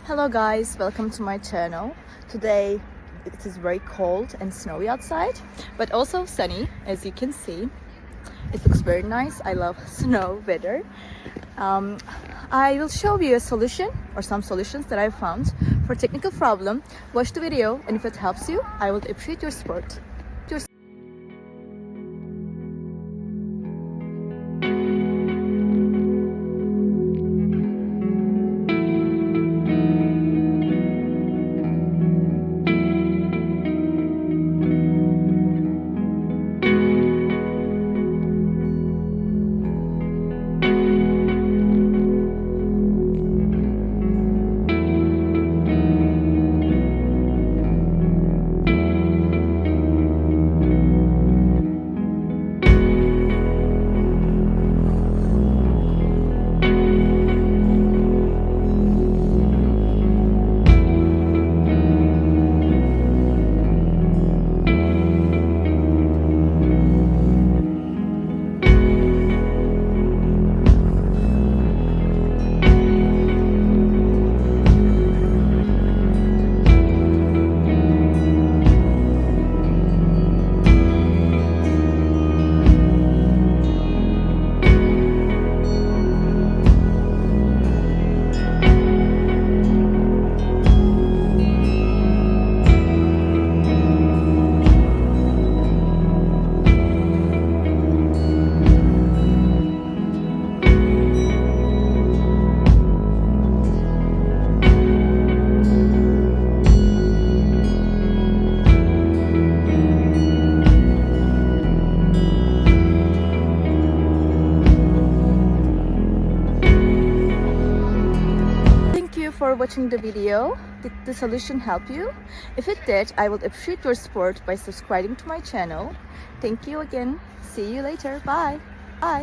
Hello guys, welcome to my channel. Today it is very cold and snowy outside, but also sunny, as you can see. It looks very nice. I love snow weather. I will show you a solution or some solutions that I found for technical problem. Watch the video, and if it helps you, I will appreciate your support. For watching the video. Did the solution help you? If it did, I would appreciate your support by subscribing to my channel. Thank you again. See you later. Bye. Bye.